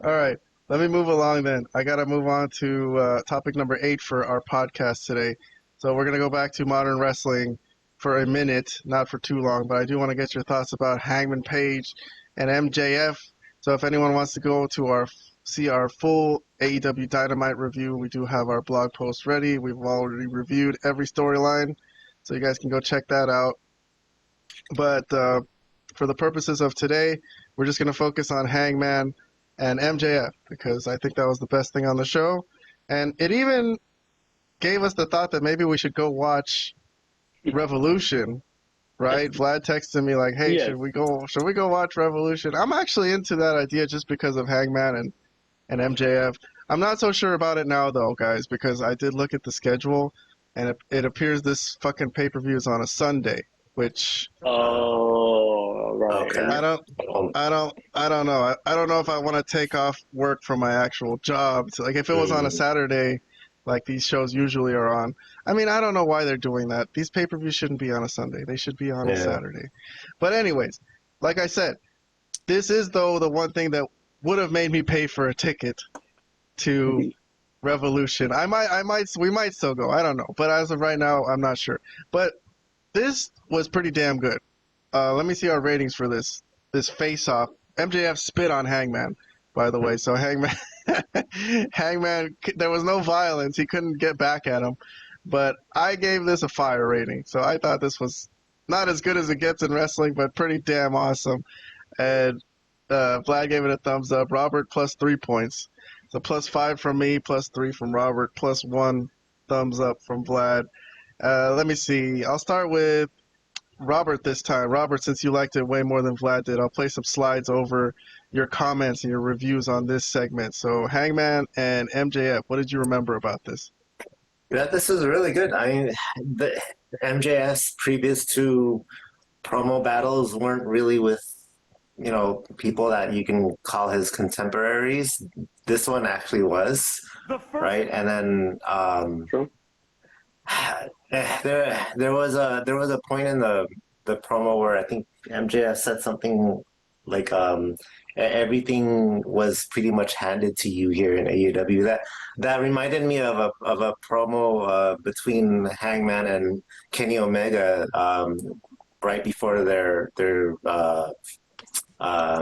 All right. Let me move along then. I got to move on to topic number 8 for our podcast today. So we're going to go back to modern wrestling for a minute, not for too long, but I do want to get your thoughts about Hangman Page and MJF. So if anyone wants to go to see our full AEW Dynamite review, we do have our blog post ready. We've already reviewed every storyline, so you guys can go check that out. But for the purposes of today, we're just going to focus on Hangman and MJF because I think that was the best thing on the show. And it even gave us the thought that maybe we should go watch Revolution, right? Vlad texted me like, "Hey, Yes. should we go watch Revolution?" I'm actually into that idea just because of Hangman and MJF. I'm not so sure about it now though, guys, because I did look at the schedule and it appears this fucking pay-per-view is on a Sunday, which Oh, right. Okay. I don't know. I don't know if I want to take off work from my actual job. So, like if it was on a Saturday, like these shows usually are on. I mean, I don't know why they're doing that. These pay-per-views shouldn't be on a Sunday. They should be on a Saturday. But anyways, like I said, this is though the one thing that would have made me pay for a ticket to Revolution. We might still go. I don't know. But as of right now, I'm not sure. But this was pretty damn good. Let me see our ratings for this face-off. MJF spit on Hangman, by the way. So Hangman, there was no violence. He couldn't get back at him. But I gave this a fire rating. So I thought this was not as good as it gets in wrestling, but pretty damn awesome. And Vlad gave it a thumbs up. Robert plus 3 points. So plus 5 from me, plus 3 from Robert, plus 1 thumbs up from Vlad. Let me see. I'll start with Robert this time. Robert, since you liked it way more than Vlad did, I'll play some slides over your comments and your reviews on this segment. So Hangman and MJF, what did you remember about this? Yeah, this was really good. I mean, the MJF's previous two promo battles weren't really with, people that you can call his contemporaries. This one actually was, right? And then True. there was a point in the promo where I think MJF said something like everything was pretty much handed to you here in AEW. That reminded me of a promo between Hangman and Kenny Omega right before their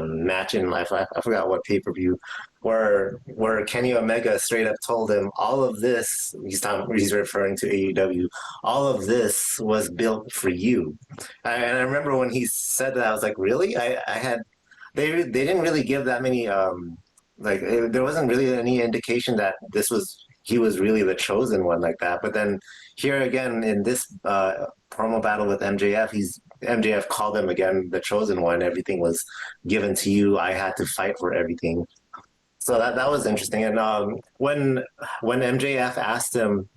match in life. I forgot what pay-per-view, where Kenny Omega straight up told him all of this. He's referring to AEW. All of this was built for you. And I remember when he said that, I was like, really? They didn't really give that many there wasn't really any indication that he was really the chosen one like that. But then here again in this promo battle with MJF called him again the chosen one. Everything was given to you. I had to fight for everything. So that was interesting. And when MJF asked him,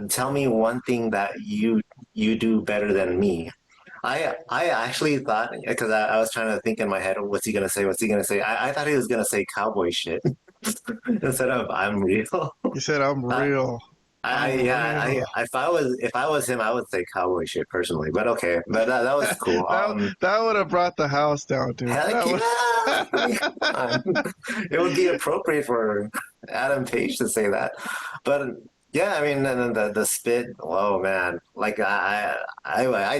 tell me one thing that you do better than me, I actually thought, because I was trying to think in my head, what's he gonna say? I thought he was gonna say cowboy shit instead of I'm real. You said I'm real. If I was him, I would say cowboy shit personally. But okay, but that was cool. That would have brought the house down, dude. Heck yeah! It would be appropriate for Adam Page to say that, but yeah, I mean, and then the spit. Oh man, like I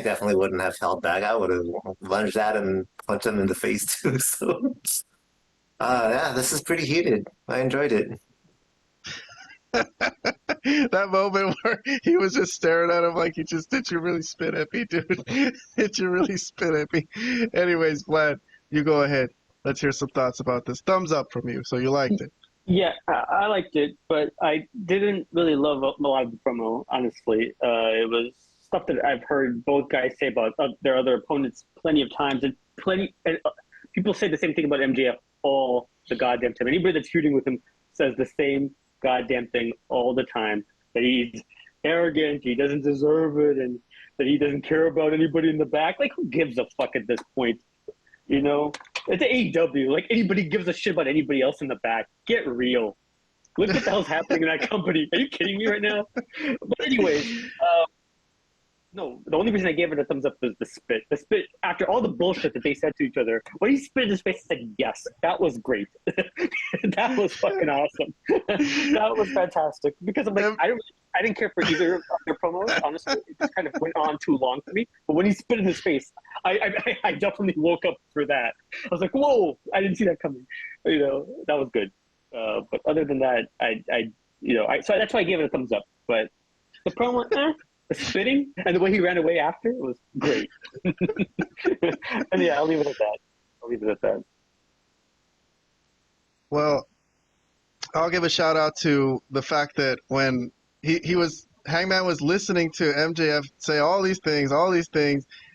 definitely wouldn't have held back. I would have lunged at him and punched him in the face too. So, yeah, this is pretty heated. I enjoyed it. That moment where he was just staring at him like, did you really spit at me, dude? Did you really spit at me? Anyways, Vlad, you go ahead. Let's hear some thoughts about this. Thumbs up from you, so you liked it. Yeah, I liked it, but I didn't really love a lot of the promo, honestly. It was stuff that I've heard both guys say about their other opponents plenty of times, and people say the same thing about MJF all the goddamn time. Anybody that's feuding with him says the same goddamn thing all the time, that he's arrogant, he doesn't deserve it, and that he doesn't care about anybody in the back. Like, who gives a fuck at this point? It's AEW. Like, anybody gives a shit about anybody else in the back. Get real. Look what the hell's happening in that company. Are you kidding me right now? But anyways, No, the only reason I gave it a thumbs up was the spit. The spit, after all the bullshit that they said to each other, when he spit in his face and said, yes, that was great. That was fucking awesome. That was fantastic. Because I'm like, I didn't care for either of their promos, honestly. It just kind of went on too long for me. But when he spit in his face, I definitely woke up for that. I was like, whoa, I didn't see that coming. You know, that was good. But other than that, so that's why I gave it a thumbs up. But the promo, the spitting and the way he ran away after was great. And yeah, I'll leave it at that. Well, I'll give a shout out to the fact that when Hangman was listening to MJF say all these things,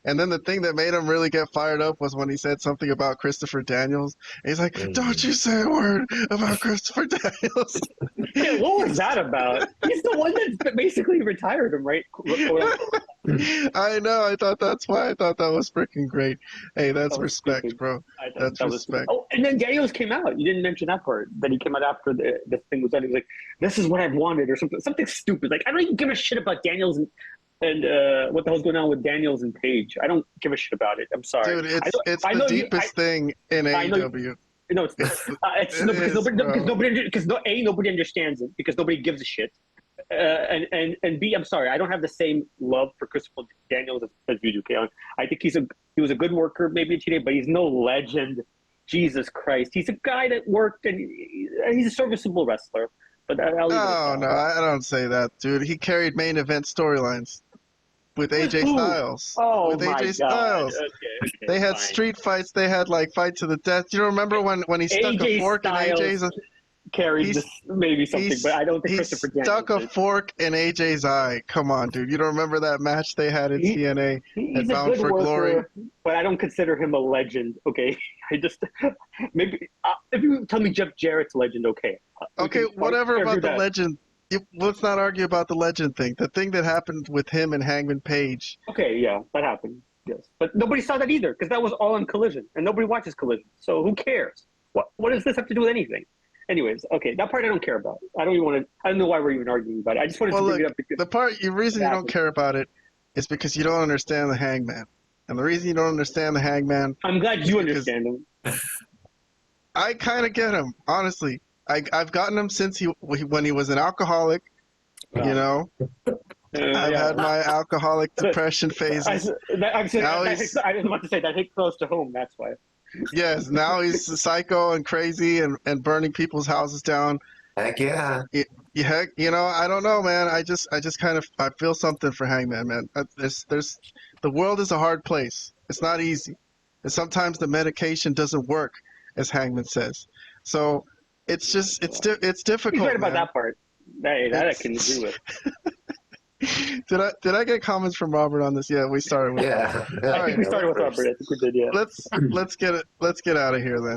and then the thing that made him really get fired up was when he said something about Christopher Daniels. And he's like, "Don't you say a word about Christopher Daniels." Yeah, what was that about? He's the one that basically retired him, right? I know. I thought that's why I thought that was freaking great. Hey, that's respect, stupid. bro. That's respect. Oh, and then Daniels came out. You didn't mention that part. That he came out after the thing was done. He was like, "This is what I've wanted," or something stupid. Like, I don't even give a shit about Daniels and what the hell's going on with Daniels and Page. I don't give a shit about it. I'm sorry, dude. It's the deepest thing in AEW. No, it's nobody understands it because nobody gives a shit. And B, I'm sorry, I don't have the same love for Christopher Daniels as you do, Kalen. I think he was a good worker maybe today, but he's no legend. Jesus Christ, he's a guy that worked and he's a serviceable wrestler. But I'll leave it at that. No, I don't say that, dude. He carried main event storylines with AJ Styles. Oh with my AJ Styles. God. Okay, they had fine. street fights. They had like fight to the death. You remember when he stuck a fork in AJ's? Carried this maybe something, but I don't think Christopher Daniels stuck a fork in AJ's eye. Come on, dude. You don't remember that match they had in TNA he's Bound a good for worker, Glory? But I don't consider him a legend. Okay, I just maybe if you tell me Jeff Jarrett's a legend, okay. Okay, whatever about the legend. Let's not argue about the legend thing. The thing that happened with him and Hangman Page. Okay, yeah, that happened. Yes, but nobody saw that either because that was all on Collision, and nobody watches Collision. So who cares? What does this have to do with anything? Anyways, okay, that part I don't care about. I don't know why we're even arguing about it. I just wanted to bring it up because the reason you don't care about it is because you don't understand the Hangman. And the reason you don't understand the Hangman, I'm glad you understand him. I kind of get him, honestly. I've gotten him since when he was an alcoholic, you know. I've had my alcoholic depression phases. I was about to say that hit close to home. That's why. Yes, now he's psycho and crazy and burning people's houses down. Heck yeah. Heck, I don't know, man. I just kind of I feel something for Hangman, man. There's the world is a hard place. It's not easy, and sometimes the medication doesn't work, as Hangman says. So it's difficult. He's right about man. That part. That I can agree with. Did I get comments from Robert on this? Yeah, we started with. Yeah. I think we started with Robert. I think we did. Yeah. Let's get out of here then.